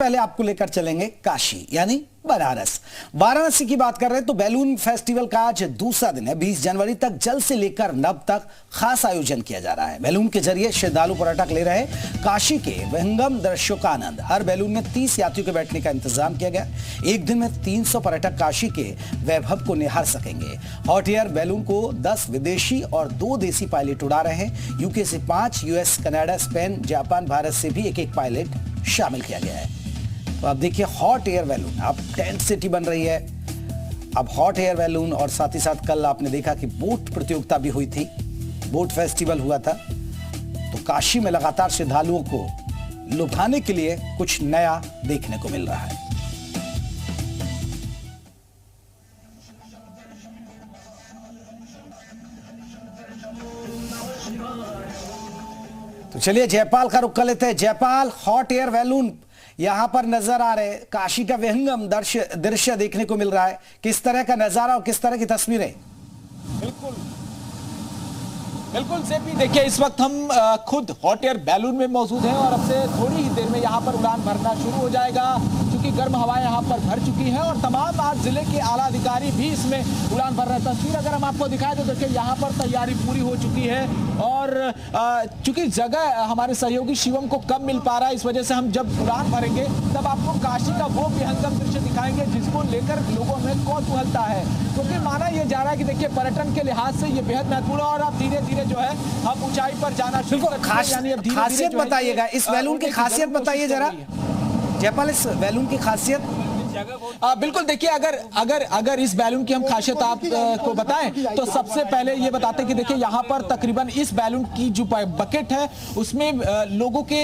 पहले आपको लेकर चलेंगे काशी यानी बनारस। वाराणसी की बात कर रहे हैं तो बैलून फेस्टिवल का आज दूसरा दिन है। 20 जनवरी तक जल से लेकर नभ तक खास आयोजन किया जा रहा है। बैलून के जरिए श्रद्धालु पर्यटक ले रहे काशी के विहंगम दृश्यों का आनंद। हर बैलून में 30 यात्रियों के बैठने का इंतजाम किया गया। एक दिन में 300 पर्यटक काशी के वैभव को निहार सकेंगे। हॉट एयर बैलून को 10 विदेशी और 2 देसी पायलट उड़ा रहे हैं। यूके से 5, US, Canada, Spain, Japan, Bharat से भी एक पायलट शामिल किया गया है। तो आप देखिए हॉट एयर बैलून, अब टेंट सिटी बन रही है। अब हॉट एयर बैलून और साथ ही साथ कल आपने देखा कि बोट प्रतियोगिता भी हुई थी, बोट फेस्टिवल हुआ था। तो काशी में लगातार श्रद्धालुओं को लुभाने के लिए कुछ नया देखने को मिल रहा है। तो चलिए जयपाल का रुख कर लेते हैं। जयपाल, हॉट एयर बैलून यहां पर नजर आ रहे, काशी का विहंगम दृश्य देखने को मिल रहा है। किस तरह का नजारा और किस तरह की तस्वीरें? बिल्कुल बिल्कुल जेपी, देखिए इस वक्त हम खुद हॉट एयर बैलून में मौजूद हैं और अब से थोड़ी ही देर में यहाँ पर उड़ान भरना शुरू हो जाएगा, क्योंकि गर्म हवाएं यहाँ पर भर चुकी हैं और तमाम आज जिले के आला अधिकारी भी इसमें उड़ान भर रहे हैं। तस्वीर अगर हम आपको दिखाएं तो देखिए यहाँ पर तैयारी पूरी हो चुकी है और चूंकि जगह हमारे सहयोगी शिवम को कम मिल पा रहा है, इस वजह से हम जब उड़ान भरेंगे तब आपको काशी का वो विहंगम दृश्य दिखाएंगे जिसको लेकर लोगों में कौतूहलता है, क्योंकि माना यह जा रहा है कि देखिए पर्यटन के लिहाज से ये बेहद महत्वपूर्ण है और अब धीरे धीरे जो है हम ऊंचाई पर जाना शुरू कर रहे हैं। यानी अब खासियत बताइएगा, इस बैलून की खासियत बताइए जरा जयपाल, इस बैलून की खासियत। बिल्कुल, देखिए अगर इस बैलून की हम खासियत आपको बताएं तो सबसे पहले ये बताते हैं कि देखिए यहाँ पर तकरीबन इस बैलून की जो बकेट है उसमें लोगों के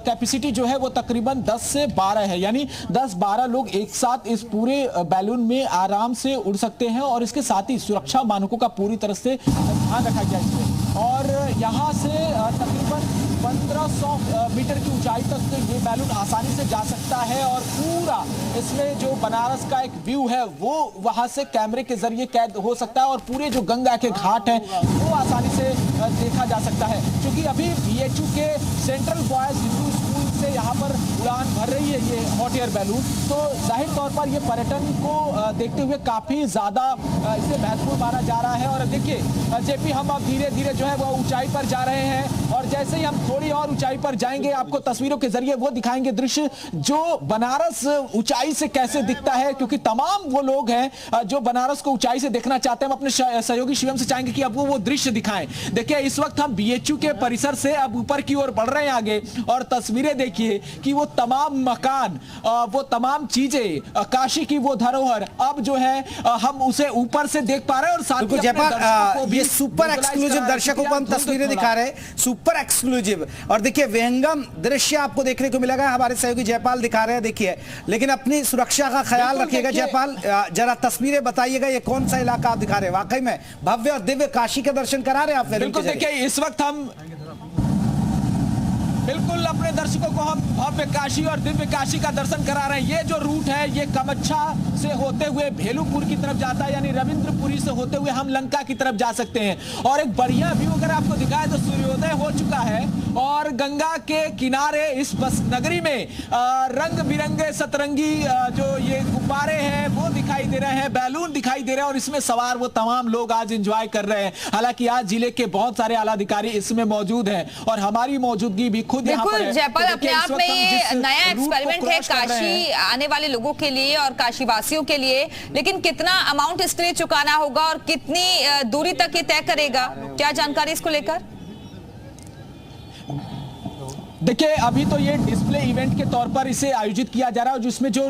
कैपेसिटी जो है वो तकरीबन 10 से 12 है, यानी 10-12 लोग एक साथ इस पूरे बैलून में आराम से उड़ सकते हैं और इसके साथ ही सुरक्षा मानकों का पूरी तरह से ध्यान रखा गया इसमें। और यहाँ से तकरीबन 1500 मीटर की ऊंचाई तक ये बैलून आसानी से जा सकता है और पूरा इसमें जो बनारस का एक व्यू है वो वहां से कैमरे के जरिए कैद हो सकता है और पूरे जो गंगा के घाट हैं वो आसानी से देखा जा सकता है। क्योंकि अभी बीएचयू के सेंट्रल बॉयज हिंदू स्कूल से यहाँ पर उड़ान भर रही है ये हॉट एयर बैलून, तो जाहिर तौर पर ये पर्यटन को देखते हुए काफी ज्यादा इसे महत्वपूर्ण माना जा रहा है। और देखिए जेपी, हम अब धीरे धीरे जो है वो ऊंचाई पर जा रहे हैं और जैसे ही हम थोड़ी और ऊंचाई पर जाएंगे आपको तस्वीरों के जरिए वो दिखाएंगे दृश्य जो बनारस ऊंचाई से कैसे दिखता है, क्योंकि तमाम वो लोग हैं जो बनारस को ऊंचाई से देखना चाहते हैं। हम अपने सहयोगी शिवम से चाहेंगे कि अब वो दृश्य दिखाएं। देखिए इस वक्त हम बीएचयू के परिसर से अब ऊपर की ओर बढ़ रहे हैं आगे और तस्वीरें देखिए कि वो तमाम मकान, वो तमाम चीजें, काशी की वो धरोहर अब जो है हम उसे ऊपर से देख पा रहे हैं और साथ ही ये सुपर एक्सक्लूसिव दर्शकों को हम तस्वीरें दिखा रहे हैं, सुपर एक्सक्लूसिव। और देखिए विहंगम दृश्य आपको देखने को मिलेगा, हमारे सहयोगी जयपाल दिखा रहे हैं। देखिए लेकिन अपनी सुरक्षा का ख्याल रखिएगा जयपाल, जरा तस्वीरें बताइएगा ये कौन सा इलाका आप दिखा रहे हैं। वाकई में भव्य और दिव्य काशी के दर्शन करा रहे हैं आप। बिल्कुल, देखिए इस वक्त हम बिल्कुल अपने दर्शकों को हम भव्य काशी और दिव्य काशी का दर्शन करा रहे हैं। ये जो रूट है ये कमच्छा से होते हुए भेलूपुर की तरफ जाता है, यानी रविंद्रपुरी से होते हुए हम लंका की तरफ जा सकते हैं। और एक बढ़िया व्यू अगर आपको दिखाए तो सूर्योदय हो चुका है और गंगा के किनारे इस बस नगरी में रंग बिरंगे सतरंगी जो ये गुब्बारे हैं वो दिखाई दे रहे हैं, बैलून दिखाई दे रहे हैं और इसमें सवार वो तमाम लोग आज एंजॉय कर रहे हैं। हालांकि आज जिले के बहुत सारे आला अधिकारी इसमें मौजूद हैं और हमारी मौजूदगी भी खुद बिल्कुल जयपाल, अपने आप में ये नया एक्सपेरिमेंट है काशी आने वाले लोगों के लिए और काशी वासियों के लिए, लेकिन कितना अमाउंट इसके लिए चुकाना होगा और कितनी दूरी तक ये तय करेगा, क्या जानकारी इसको लेकर? देखिए अभी तो ये डिस्प्ले इवेंट के तौर पर इसे आयोजित किया जा रहा है, जिसमें जो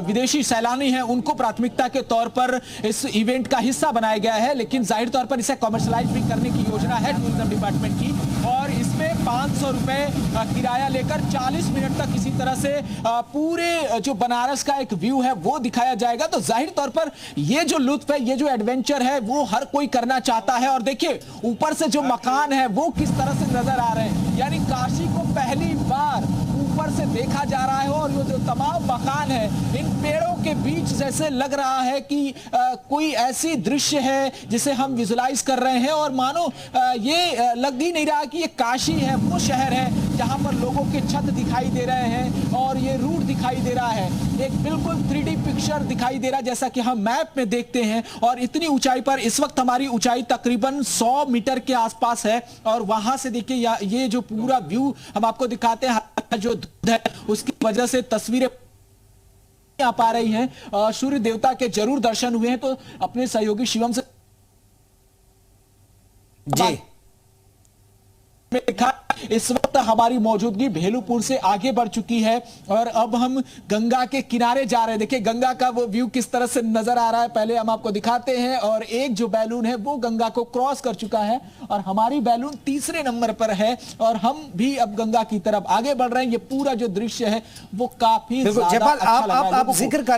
विदेशी सैलानी हैं उनको प्राथमिकता के तौर पर इस इवेंट का हिस्सा बनाया गया है, लेकिन जाहिर तौर पर इसे कमर्शलाइज भी करने की योजना है टूरिज्म डिपार्टमेंट की और इसमें 500 रुपए किराया लेकर 40 मिनट तक इसी तरह से पूरे जो बनारस का एक व्यू है वो दिखाया जाएगा। तो जाहिर तौर पर ये जो लुत्फ है, ये जो एडवेंचर है वो हर कोई करना चाहता है। और देखिए ऊपर से जो मकान है वो किस तरह से नजर आ रहे हैं, यानी काशी को पहली बार ऊपर ऊपर से देखा जा रहा है और ये जो तमाम मकान है इन पेड़ों के बीच जैसे लग रहा है कि कोई ऐसी दृश्य है जिसे हम विजुलाइज कर रहे हैं और मानो ये लग ही नहीं रहा कि ये काशी है, वो शहर है जहां पर लोगों के छत दिखाई दे रहे हैं और ये रूट दिखाई दे रहा है। एक बिल्कुल 3D पिक्चर दिखाई दे रहा है जैसा कि हम मैप में देखते हैं। और इतनी ऊंचाई पर इस वक्त हमारी ऊंचाई तकरीबन 100 मीटर के आसपास है और वहां से देखिए ये जो पूरा व्यू हम आपको दिखाते हैं, जो धुंध है उसकी वजह से तस्वीरें आ पा रही हैं। सूर्य देवता के जरूर दर्शन हुए हैं। तो अपने सहयोगी शिवम से जी देखा इस वक्त हमारी मौजूदगी भेलूपुर से आगे बढ़ चुकी है और अब हम गंगा के किनारे जा रहे हैं। देखिए गंगा का वो व्यू किस तरह से नजर आ रहा है, पहले हम आपको दिखाते हैं। और एक जो बैलून है वो गंगा को क्रॉस कर चुका है और हमारी बैलून तीसरे नंबर पर है और हम भी अब गंगा की तरफ आगे बढ़ रहे हैं। ये पूरा जो दृश्य है वो काफी जयपाल, ज्यादा अच्छा लगा आप जिक्र कर